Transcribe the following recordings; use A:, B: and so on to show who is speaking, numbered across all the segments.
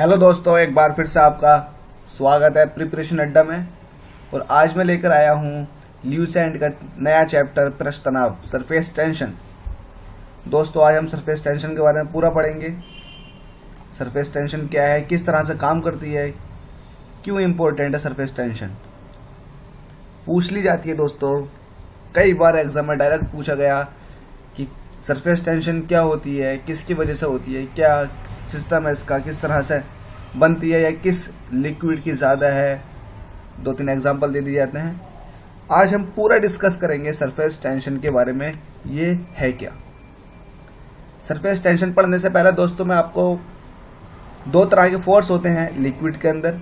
A: Hello दोस्तों, एक बार फिर से आपका स्वागत है प्रिपरेशन अड्डा में। और आज मैं लेकर आया हूँ ल्यूसेंट का नया चैप्टर पृष्ठ तनाव, सरफेस टेंशन। दोस्तों, आज हम सरफेस टेंशन के बारे में पूरा पढ़ेंगे। सरफेस टेंशन क्या है, किस तरह से काम करती है, क्यों इम्पोर्टेंट है सरफेस टेंशन, पूछ ली जाती है। दोस्तों, कई बार एग्जाम में डायरेक्ट पूछा गया कि सरफेस टेंशन क्या होती है, किसकी वजह से होती है, क्या सिस्टम है इसका, किस तरह से बनती है, या किस लिक्विड की ज़्यादा है। 2-3 एग्जाम्पल दे दिए जाते हैं। आज हम पूरा डिस्कस करेंगे सरफेस टेंशन के बारे में, ये है क्या। सरफेस टेंशन पढ़ने से पहले दोस्तों मैं आपको 2 तरह के फोर्स होते हैं लिक्विड के अंदर,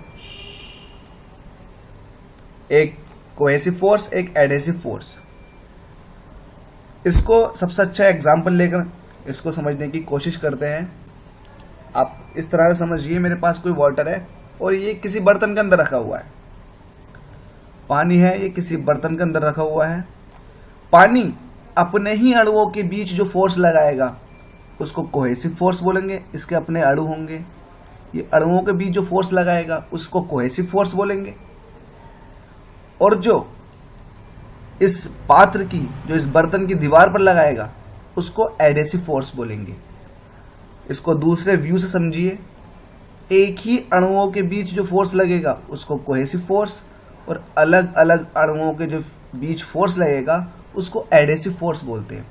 A: एक कोहेसिव फोर्स, एक एडहेसिव फोर्स। इसको सबसे अच्छा एग्जाम्पल लेकर इसको समझने की कोशिश करते हैं। आप इस तरह से समझिए, मेरे पास कोई वाटर है और ये किसी बर्तन के अंदर रखा हुआ है। पानी है, ये किसी बर्तन के अंदर रखा हुआ है। पानी अपने ही अणुओं के बीच जो फोर्स लगाएगा उसको कोहेसिव फोर्स बोलेंगे। इसके अपने अणु होंगे, ये अणुओं के बीच जो फोर्स लगाएगा उसको कोहेसिव फोर्स बोलेंगे। और जो इस पात्र की, जो इस बर्तन की दीवार पर लगाएगा उसको एडहेसिव फोर्स बोलेंगे। इसको दूसरे व्यू से समझिए, एक ही अणुओं के बीच जो फोर्स लगेगा उसको कोहेसिव फोर्स, और अलग अलग अणुओं के जो बीच फोर्स लगेगा उसको एडहेसिव फोर्स बोलते हैं।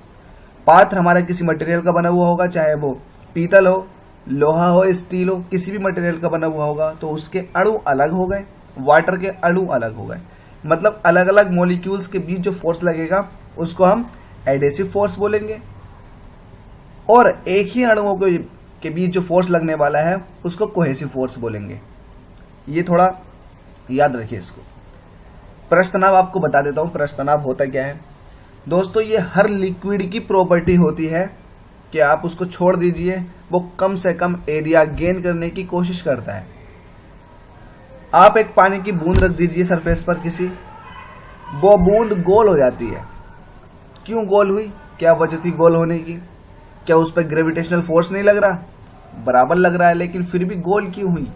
A: पात्र हमारा किसी मटेरियल का बना हुआ होगा, चाहे वो पीतल हो, लोहा हो, स्टील हो, किसी भी मटेरियल का बना हुआ होगा, तो उसके अणु अलग हो गए, वाटर के अणु अलग हो गए। मतलब अलग अलग मॉलिक्यूल्स के बीच जो फोर्स लगेगा उसको हम एडहेसिव फोर्स बोलेंगे। और एक ही अणुओं के बीच जो फोर्स लगने वाला है उसको कोहेसिव फोर्स बोलेंगे। ये थोड़ा याद रखिए इसको। पृष्ठ तनाव आपको बता देता हूं, पृष्ठ तनाव होता क्या है। दोस्तों, ये हर लिक्विड की प्रॉपर्टी होती है कि आप उसको छोड़ दीजिए, वो कम से कम एरिया गेन करने की कोशिश करता है। आप एक पानी की बूंद रख दीजिए सरफेस पर किसी, वो बूंद गोल हो जाती है। क्यों गोल हुई, क्या वजह थी गोल होने की? क्या उस पर ग्रेविटेशनल फोर्स नहीं लग रहा? बराबर लग रहा है, लेकिन फिर भी गोल क्यों हुई?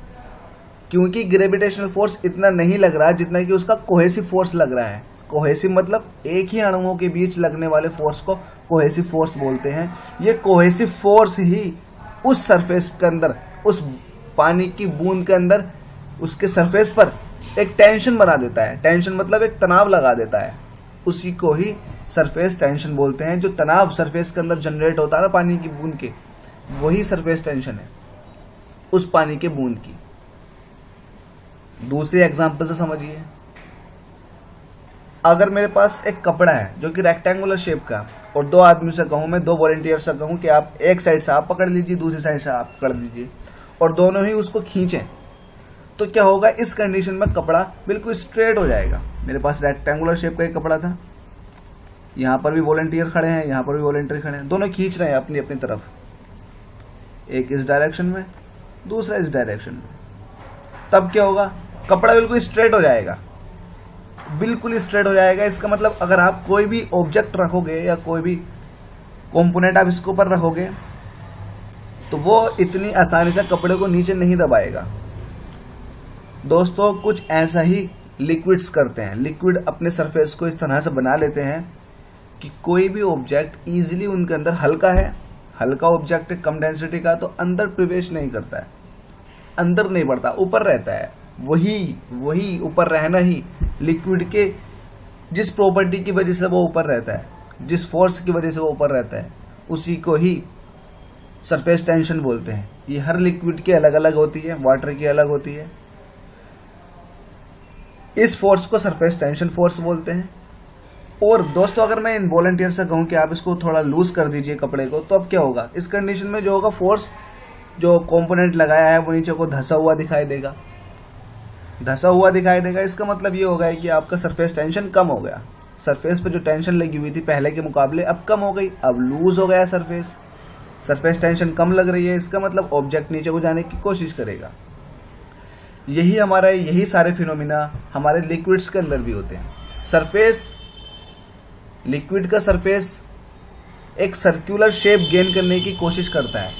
A: क्योंकि ग्रेविटेशनल फोर्स इतना नहीं लग रहा जितना कि उसका कोहेसिव फोर्स लग रहा है। कोहेसिव मतलब एक ही अणुओं के बीच लगने वाले फोर्स को कोहेसिव फोर्स बोलते हैं। ये कोहेसिव फोर्स ही उस सरफेस के अंदर, उस पानी की बूंद के अंदर, उसके सरफेस पर एक टेंशन बना देता है। टेंशन मतलब एक तनाव लगा देता है, उसी को ही सरफेस टेंशन बोलते हैं। जो तनाव सरफेस के अंदर जनरेट होता है ना पानी की बूंद के, वही सरफेस टेंशन है उस पानी के बूंद की। दूसरे एग्जांपल से समझिए, अगर मेरे पास एक कपड़ा है जो कि रेक्टेंगुलर शेप का, और 2 आदमी से कहूं, मैं 2 वॉलंटियर से कहूं कि आप एक साइड से आप पकड़ लीजिए, दूसरी साइड से आप पकड़ लीजिए, और दोनों ही उसको खींचें, तो क्या होगा? इस कंडीशन में कपड़ा बिल्कुल स्ट्रेट हो जाएगा। मेरे पास रेक्टेंगुलर शेप का एक कपड़ा था, यहां पर भी वॉलंटियर खड़े हैं, यहां पर भी वॉलंटियर खड़े हैं, दोनों खींच रहे हैं अपनी अपनी तरफ, एक इस डायरेक्शन में, दूसरा इस डायरेक्शन में। तब क्या होगा? कपड़ा बिल्कुल स्ट्रेट हो जाएगा, बिल्कुल स्ट्रेट हो जाएगा। इसका मतलब अगर आप कोई भी ऑब्जेक्ट रखोगे या कोई भी कंपोनेंट आप इसके ऊपर रखोगे तो वो इतनी आसानी से कपड़े को नीचे नहीं दबाएगा। दोस्तों, कुछ ऐसा ही लिक्विड्स करते हैं। लिक्विड अपने सरफेस को इस तरह से बना लेते हैं कि कोई भी ऑब्जेक्ट इजीली उनके अंदर, हल्का है, हल्का ऑब्जेक्ट है, कम डेंसिटी का, तो अंदर प्रवेश नहीं करता है, अंदर नहीं बढ़ता, ऊपर रहता है। वही ऊपर रहना ही लिक्विड के जिस प्रॉपर्टी की वजह से वो ऊपर रहता है, जिस फोर्स की वजह से वो ऊपर रहता है, उसी को ही सरफेस टेंशन बोलते हैं। ये हर लिक्विड की अलग अलग होती है, वाटर की अलग होती है। इस फोर्स को सरफेस टेंशन फोर्स बोलते हैं। और दोस्तों, अगर मैं इन वॉलंटियर से कहूं कि आप इसको थोड़ा लूज कर दीजिए कपड़े को, तो अब क्या होगा? इस कंडीशन में जो होगा, फोर्स जो कंपोनेंट लगाया है वो नीचे को धंसा हुआ दिखाई देगा, धंसा हुआ दिखाई देगा। इसका मतलब ये होगा कि आपका सरफेस टेंशन कम हो गया। सरफेस पे जो टेंशन लगी हुई थी पहले के मुकाबले अब कम हो गई, अब लूज हो गया सरफेस, सरफेस टेंशन कम लग रही है। इसका मतलब ऑब्जेक्ट नीचे को जाने की कोशिश करेगा। यही सारे फिनोमिना हमारे लिक्विड्स के अंदर भी होते हैं। सरफेस, लिक्विड का सरफेस एक सर्कुलर शेप गेन करने की कोशिश करता है।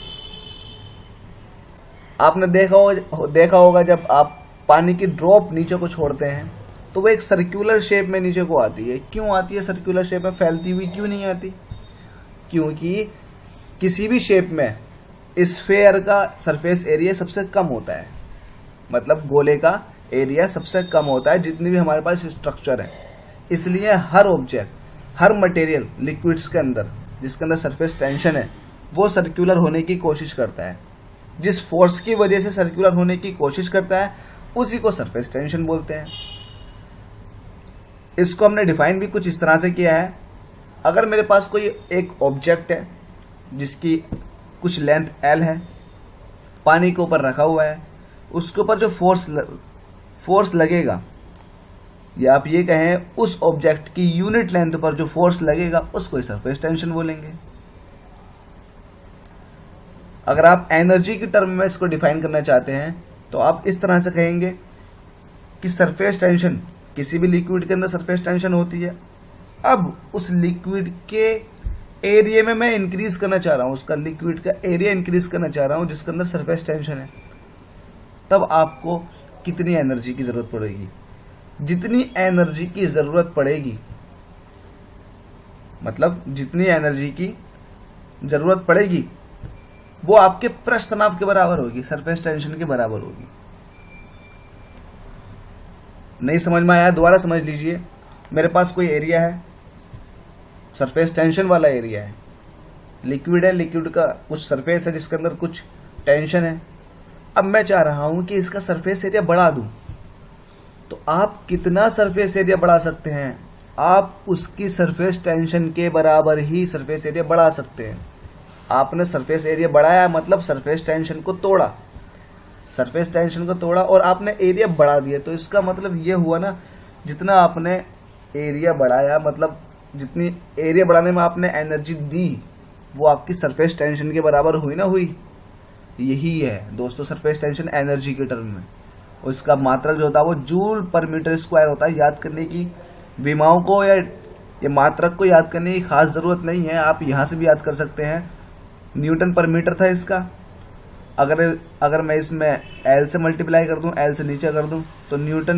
A: आपने देखा होगा जब आप पानी की ड्रॉप नीचे को छोड़ते हैं तो वो एक सर्कुलर शेप में नीचे को आती है। क्यों आती है सर्कुलर शेप में, फैलती हुई क्यों नहीं आती? क्योंकि किसी भी शेप में स्फेयर का सरफेस एरिया सबसे कम होता है, मतलब गोले का एरिया सबसे कम होता है जितनी भी हमारे पास स्ट्रक्चर है। इसलिए हर ऑब्जेक्ट, हर मटेरियल लिक्विड्स के अंदर जिसके अंदर सरफेस टेंशन है वो सर्कुलर होने की कोशिश करता है। जिस फोर्स की वजह से सर्कुलर होने की कोशिश करता है उसी को सरफेस टेंशन बोलते हैं। इसको हमने डिफाइन भी कुछ इस तरह से किया है। अगर मेरे पास कोई एक ऑब्जेक्ट है जिसकी कुछ लेंथ L है, पानी के ऊपर रखा हुआ है, उसके ऊपर जो फोर्स लगेगा, या आप ये कहें उस ऑब्जेक्ट की यूनिट लेंथ पर जो फोर्स लगेगा उसको सरफेस टेंशन बोलेंगे। अगर आप एनर्जी की टर्म में इसको डिफाइन करना चाहते हैं तो आप इस तरह से कहेंगे कि सरफेस टेंशन, किसी भी लिक्विड के अंदर सरफेस टेंशन होती है। अब उस लिक्विड के एरिया में मैं इंक्रीज करना चाह रहा हूं, उसका लिक्विड का एरिया इंक्रीज करना चाह रहा हूं जिसके अंदर सरफेस टेंशन है, तब आपको कितनी एनर्जी की जरूरत पड़ेगी? जितनी एनर्जी की जरूरत पड़ेगी, मतलब जितनी एनर्जी की जरूरत पड़ेगी वो आपके पृष्ठ तनाव के बराबर होगी, सरफेस टेंशन के बराबर होगी। नहीं समझ में आया? दोबारा समझ लीजिए। मेरे पास कोई एरिया है, सरफेस टेंशन वाला एरिया है, लिक्विड है, लिक्विड का कुछ सरफेस है जिसके अंदर कुछ टेंशन है। अब मैं चाह रहा हूं कि इसका सरफेस एरिया बढ़ा दूं, तो आप कितना सरफेस एरिया बढ़ा सकते हैं? आप उसकी सरफेस टेंशन के बराबर ही सरफेस एरिया बढ़ा सकते हैं। आपने सरफेस एरिया बढ़ाया मतलब सरफेस टेंशन को तोड़ा, सरफेस टेंशन को तोड़ा और आपने एरिया बढ़ा दिया, तो इसका मतलब ये हुआ ना, जितना आपने एरिया बढ़ाया, मतलब जितनी एरिया बढ़ाने में आपने एनर्जी दी वो आपकी सरफेस टेंशन के बराबर हुई ना हुई। यही है दोस्तों सरफेस टेंशन एनर्जी के टर्म में। उसका मात्रक जो होता है वो जूल पर मीटर स्क्वायर होता है। याद करने की विमाओं को या ये मात्रक को याद करने की खास जरूरत नहीं है, आप यहां से भी याद कर सकते हैं। न्यूटन पर मीटर था इसका, अगर मैं इसमें L से मल्टीप्लाई कर दूं, L से नीचे कर दूं तो न्यूटन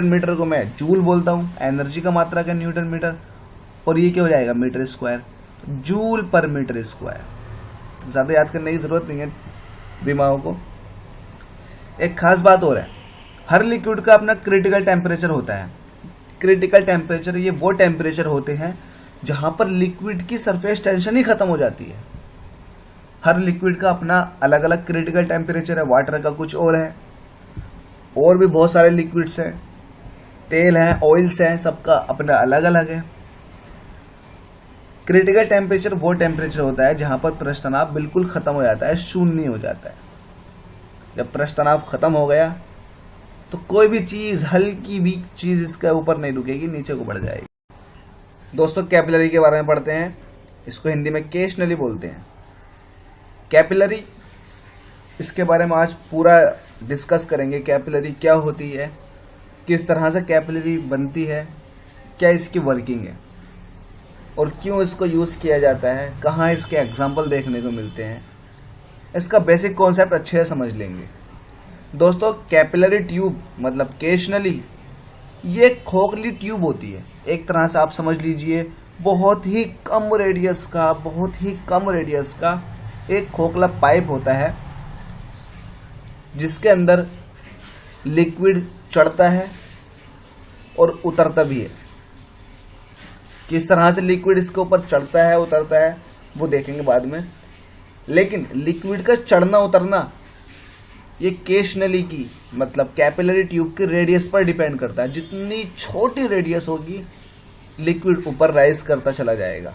A: मीटर को मैं जूल बोलता हूं, एनर्जी का मात्रक है न्यूटन मीटर, और ये क्या हो जाएगा metre square, joule per metre square. ज्यादा याद करने की जरूरत नहीं है विमाओं को। एक खास बात और है, हर लिक्विड का अपना क्रिटिकल टेम्परेचर होता है। क्रिटिकल टेम्परेचर ये वो टेम्परेचर होते हैं जहां पर लिक्विड की सरफेस टेंशन ही खत्म हो जाती है। हर लिक्विड का अपना अलग अलग क्रिटिकल टेम्परेचर है, वाटर का कुछ और है, और भी बहुत सारे लिक्विड्स हैं, तेल हैं, ऑयल्स हैं, सबका अपना अलग अलग है। क्रिटिकल टेम्परेचर वो टेम्परेचर होता है जहां पर पृष्ठ तनाव बिल्कुल खत्म हो जाता है, शून्य हो जाता है। जब पृष्ठ तनाव खत्म हो गया तो कोई भी चीज, हल्की भी चीज इसके ऊपर नहीं रुकेगी, नीचे को बढ़ जाएगी। दोस्तों कैपिलरी के बारे में पढ़ते हैं, इसको हिंदी में केश नली बोलते हैं। कैपिलरी, इसके बारे में आज पूरा डिस्कस करेंगे। कैपिलरी क्या होती है, किस तरह से कैपिलरी बनती है, क्या इसकी वर्किंग है और क्यों इसको यूज किया जाता है, कहाँ इसके एग्जाम्पल देखने को मिलते हैं, इसका बेसिक कॉन्सेप्ट अच्छे से समझ लेंगे। दोस्तों कैपिलरी ट्यूब मतलब केश नली, ये खोखली ट्यूब होती है, एक तरह से आप समझ लीजिए बहुत ही कम रेडियस का एक खोखला पाइप होता है जिसके अंदर लिक्विड चढ़ता है और उतरता भी है। किस तरह से लिक्विड इसके ऊपर चढ़ता है उतरता है वो देखेंगे बाद में, लेकिन लिक्विड का चढ़ना उतरना ये केश नली की मतलब कैपिलरी ट्यूब के रेडियस पर डिपेंड करता है। जितनी छोटी रेडियस होगी लिक्विड ऊपर राइज करता चला जाएगा,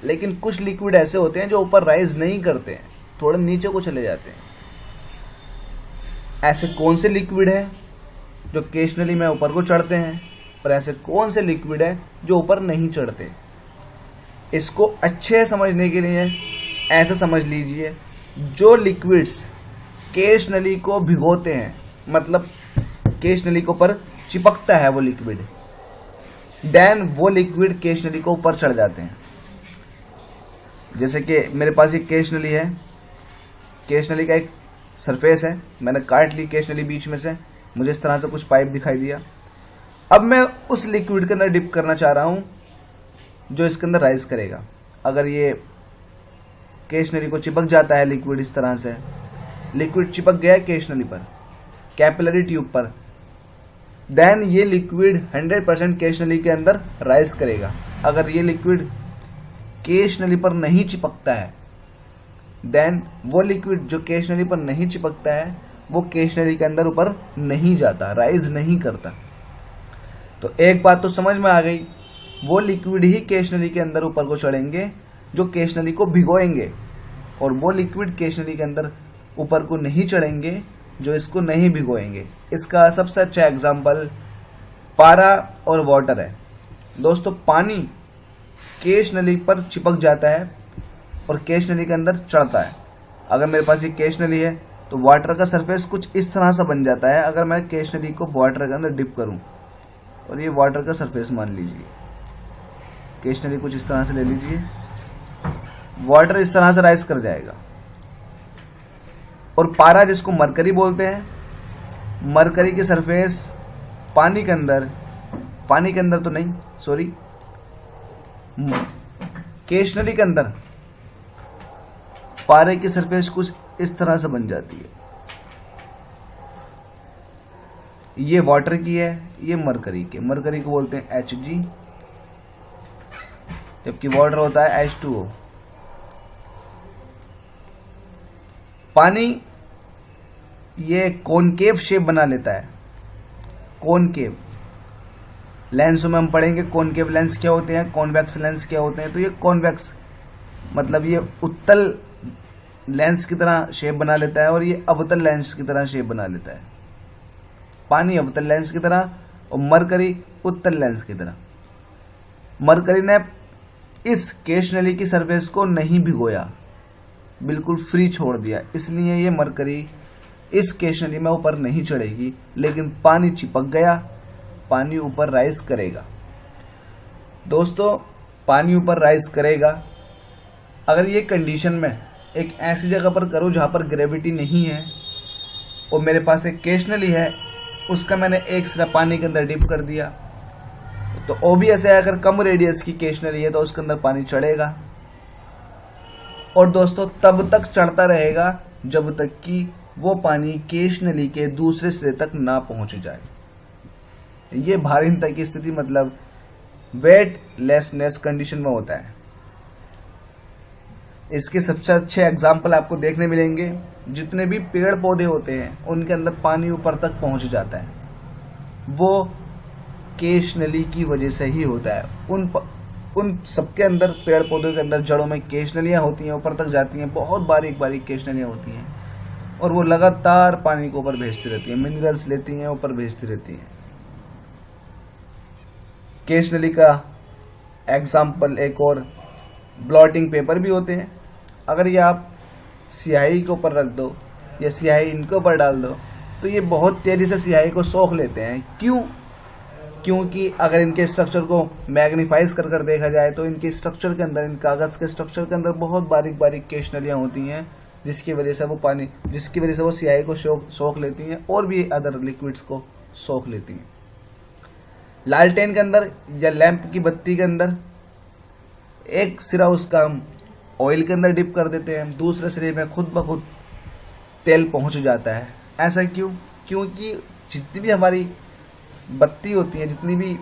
A: लेकिन कुछ लिक्विड ऐसे होते हैं जो ऊपर राइज नहीं करते हैं, थोड़े नीचे को चले जाते हैं। ऐसे कौन से लिक्विड है जो केश नली में ऊपर को चढ़ते हैं और ऐसे कौन से लिक्विड है जो ऊपर नहीं चढ़ते? इसको अच्छे समझने के लिए ऐसे समझ लीजिए, जो लिक्विड्स केश नली को भिगोते हैं, मतलब केश नली के ऊपर चिपकता है वो लिक्विड, देन वो लिक्विड केश नली को ऊपर चढ़ जाते हैं। जैसे कि मेरे पास एक केश नली है, केश नली का एक सरफेस है, मैंने काट ली केशनली बीच में से, मुझे इस तरह से कुछ पाइप दिखाई दिया। अब मैं उस लिक्विड के अंदर डिप करना चाह रहा हूं जो इसके अंदर राइज करेगा। अगर ये केशनली को चिपक जाता है लिक्विड, इस तरह से लिक्विड चिपक गया है केशनली पर, कैपिलरी ट्यूब पर, देन ये लिक्विड 100% केशनली के अंदर राइज करेगा। अगर ये लिक्विड केशनली पर नहीं चिपकता है, देन वो लिक्विड जो केशनली पर नहीं चिपकता है वो केशनली के अंदर ऊपर नहीं जाता, राइज नहीं करता। तो एक बात तो समझ में आ गई, वो लिक्विड ही केशनली के अंदर ऊपर को चढ़ेंगे जो केशनली को भिगोएंगे, और वो लिक्विड केशनली के अंदर ऊपर को नहीं चढ़ेंगे जो इसको नहीं भिगोएंगे। इसका सबसे अच्छा एग्जाम्पल पारा और वाटर है। दोस्तों, पानी केशनली पर चिपक जाता है और केशनली के अंदर चढ़ता है। अगर मेरे पास ये केशनली है तो वाटर का सरफेस कुछ इस तरह से बन जाता है। अगर मैं केशनली को वाटर के अंदर डिप करूं और ये वाटर का सरफेस मान लीजिए, केशनली कुछ इस तरह से ले लीजिए, वाटर इस तरह से राइज कर जाएगा। और पारा, जिसको मरकरी बोलते हैं, मरकरी की सरफेस पानी के अंदर तो नहीं, सॉरी, केशनली के अंदर पारे की सरफेस कुछ इस तरह से बन जाती है। ये वाटर की है, ये मरकरी को बोलते हैं Hg, जबकि वाटर होता है H2O। पानी ये कॉनकेव शेप बना लेता है। कॉनकेव लेंसों में हम पढ़ेंगे कॉनकेव लेंस क्या होते हैं, कॉन्वेक्स लेंस क्या होते हैं। तो ये कॉन्वेक्स मतलब ये उत्तल लेंस की तरह शेप बना लेता है और ये अवतल लेंस की तरह शेप बना लेता है। पानी अवतल लेंस की तरह और मरकरी उत्तल लेंस की तरह। मरकरी ने इस केशनली की सरफेस को नहीं भिगोया, बिल्कुल फ्री छोड़ दिया, इसलिए ये मरकरी इस केशनली में ऊपर नहीं चढ़ेगी। लेकिन पानी चिपक गया, पानी ऊपर राइज करेगा। दोस्तों, पानी ऊपर राइज करेगा। अगर ये कंडीशन में एक ऐसी जगह पर करो जहां पर ग्रेविटी नहीं है और मेरे पास एक केशनली है, उसका मैंने एक सिरा पानी के अंदर डिप कर दिया, तो ऑब्वियस है अगर कम रेडियस की केशनली है तो उसके अंदर पानी चढ़ेगा। और दोस्तों, तब तक चढ़ता रहेगा जब तक कि वो पानी केशनली के दूसरे सिरे तक ना पहुंच जाए। ये भारीनता की स्थिति मतलब वेटलेसनेस कंडीशन में होता है। इसके सबसे अच्छे एग्जाम्पल आपको देखने मिलेंगे। जितने भी पेड़ पौधे होते हैं उनके अंदर पानी ऊपर तक पहुंच जाता है, वो केशनली की वजह से ही होता है। उन सबके अंदर, पेड़ पौधों के अंदर जड़ों में केशनलियां होती हैं, ऊपर तक जाती हैं, बहुत बारीक बारीक केशनलियां होती हैं और वो लगातार पानी को ऊपर भेजती रहती हैं, मिनरल्स लेती हैं, ऊपर भेजती रहती हैं। केशनली का एग्जाम्पल एक और ब्लॉटिंग पेपर भी होते हैं। अगर ये आप स्याही के ऊपर रख दो या स्याही इनके ऊपर डाल दो तो ये बहुत तेजी से स्याही को सोख लेते हैं। क्यों? क्योंकि अगर इनके स्ट्रक्चर को मैग्नीफाइज कर देखा जाए तो इनके स्ट्रक्चर के अंदर, इन कागज के स्ट्रक्चर के अंदर बहुत बारीक बारीक केशनलियां होती हैं, जिसकी वजह से वो स्याही को सोख लेती हैं और भी अदर लिक्विड्स को सोख लेती हैं। लालटेन के अंदर या लैंप की बत्ती के अंदर एक सिरा उसका हम ऑयल के अंदर डिप कर देते हैं, दूसरे सिरे में खुद ब खुद तेल पहुंच जाता है। ऐसा क्यों? क्योंकि जितनी भी हमारी बत्ती होती है, जितनी भी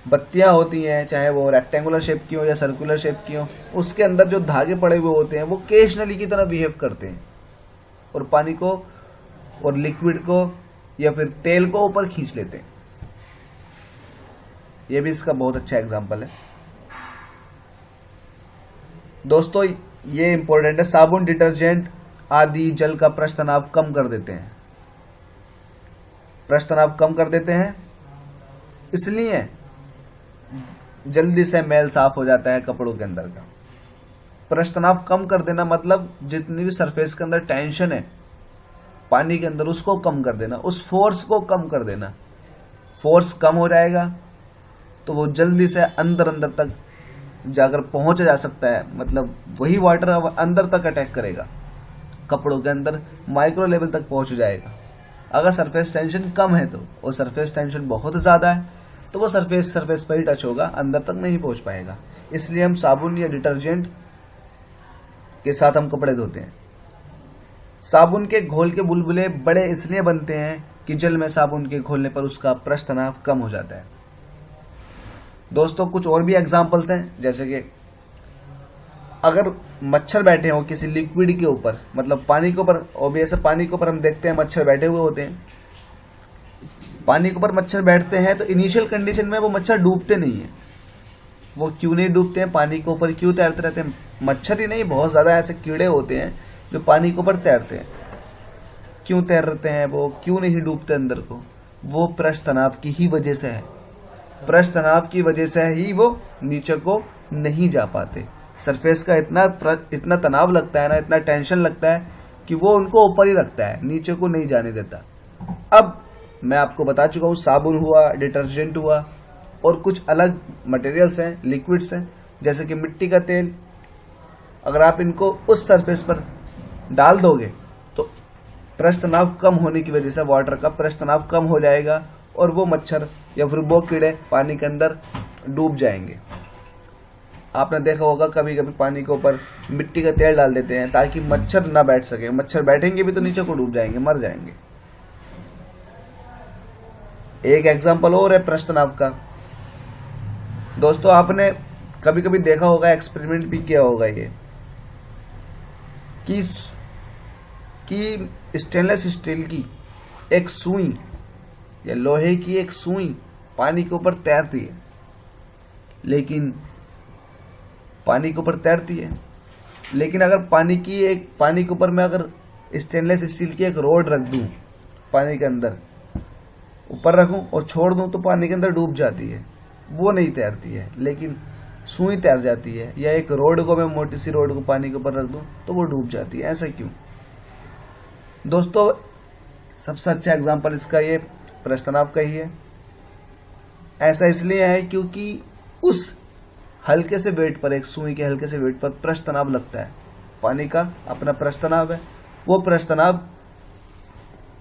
A: बत्तियां होती हैं, चाहे वो रेक्टेंगुलर शेप की हो या सर्कुलर शेप की हो, उसके अंदर जो धागे पड़े हुए होते हैं वो केशनली की तरह बिहेव करते हैं और पानी को और लिक्विड को या फिर तेल को ऊपर खींच लेते हैं। ये भी इसका बहुत अच्छा एग्जाम्पल है। दोस्तों, ये इंपॉर्टेंट है, साबुन, डिटर्जेंट आदि जल का पृष्ठ तनाव कम कर देते हैं। पृष्ठ तनाव कम कर देते हैं इसलिए जल्दी से मैल साफ हो जाता है कपड़ों के अंदर का। पृष्ठ तनाव कम कर देना मतलब जितनी भी सरफेस के अंदर टेंशन है पानी के अंदर, उसको कम कर देना, उस फोर्स को कम कर देना। फोर्स कम हो जाएगा तो वो जल्दी से अंदर तक जाकर पहुंच जा सकता है, मतलब वही वाटर अंदर तक अटैक करेगा। कपड़ों के अंदर माइक्रो लेवल तक पहुंच जाएगा। अगर सरफेस टेंशन कम है तो, और सरफेस टेंशन बहुत ज्यादा है तो वो सरफेस पर ही टच होगा, अंदर तक नहीं पहुंच पाएगा। इसलिए हम साबुन या डिटर्जेंट के साथ हम कपड़े धोते हैं। साबुन के घोल के बुलबुले बड़े इसलिए बनते हैं कि जल में साबुन के घोलने पर उसका पृष्ठ तनाव कम हो जाता है। दोस्तों कुछ और भी एग्जांपल्स हैं, जैसे कि अगर मच्छर बैठे हो किसी लिक्विड के ऊपर, मतलब पानी के ऊपर, ऑब्वियस पानी के ऊपर हम देखते हैं मच्छर बैठे हुए होते हैं। पानी के ऊपर मच्छर बैठते हैं तो इनिशियल कंडीशन में वो मच्छर डूबते नहीं है। वो क्यों नहीं डूबते हैं, पानी के ऊपर क्यों तैरते रहते हैं? मच्छर ही नहीं, बहुत ज्यादा ऐसे कीड़े होते हैं जो पानी के ऊपर तैरते हैं। क्यों तैरते हैं वो, क्यों नहीं डूबते अंदर को? वो पृष्ठ तनाव की ही वजह से है। पृष्ठ तनाव की वजह से ही वो नीचे को नहीं जा पाते। सरफेस का इतना तनाव लगता है ना, इतना टेंशन लगता है कि वो उनको ऊपर ही रखता है, नीचे को नहीं जाने देता। अब मैं आपको बता चुका हूँ, साबुन हुआ, डिटर्जेंट हुआ, और कुछ अलग मटेरियल्स हैं, लिक्विड्स हैं, जैसे कि मिट्टी का तेल। अगर आप इनको उस सरफेस पर डाल दोगे तो पृष्ठ तनाव कम होने की वजह से वाटर का पृष्ठ तनाव कम हो जाएगा और वो मच्छर या फिर वो कीड़े पानी के अंदर डूब जाएंगे। आपने देखा होगा कभी कभी पानी के ऊपर मिट्टी का तेल डाल देते हैं ताकि मच्छर ना बैठ सके। मच्छर बैठेंगे भी तो नीचे को डूब जाएंगे, मर जाएंगे। एक एग्जांपल और है पृष्ठ तनाव का। दोस्तों आपने कभी कभी देखा होगा, एक्सपेरिमेंट भी किया होगा ये, कि स्टेनलेस स्टील की एक सुई या लोहे की एक सुई पानी के ऊपर तैरती है, लेकिन अगर पानी के ऊपर मैं अगर स्टेनलेस स्टील की एक रोड रख दूं, पानी के अंदर ऊपर रखूं और छोड़ दूं तो पानी के अंदर डूब जाती है, वो नहीं तैरती है। लेकिन सुई तैर जाती है। या एक रोड को, मैं मोटी सी रोड को पानी के ऊपर रख दूं तो वो डूब जाती है। ऐसा क्यों? दोस्तों सबसे अच्छा एग्जांपल इसका ये पृष्ठ तनाव का ही है। ऐसा इसलिए है क्योंकि उस हल्के से वेट पर, एक सुई के हल्के से वेट पर पृष्ठ तनाव लगता है। पानी का अपना पृष्ठ तनाव है, वो पृष्ठ तनाव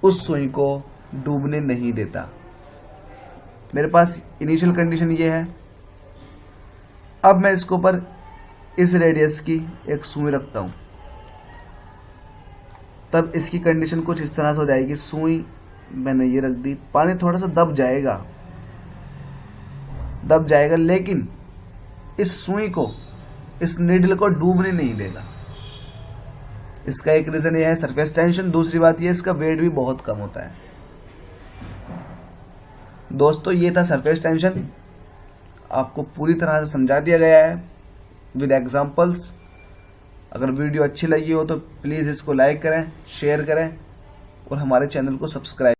A: उस सुई को डूबने नहीं देता। मेरे पास इनिशियल कंडीशन ये है। अब मैं इसके ऊपर इस रेडियस की एक सुई रखता हूं, तब इसकी कंडीशन कुछ इस तरह से हो जाएगी। सुई मैंने ये रख दी, पानी थोड़ा सा दब जाएगा, लेकिन इस सुई को, इस नीडल को डूबने नहीं देगा। इसका एक रीजन ये है सरफेस टेंशन। दूसरी बात ये, इसका वेट भी बहुत कम होता है। दोस्तों ये था सरफेस टेंशन, आपको पूरी तरह से समझा दिया गया है विद एग्जांपल्स। अगर वीडियो अच्छी लगी हो तो प्लीज इसको लाइक करें, शेयर करें और हमारे चैनल को सब्सक्राइब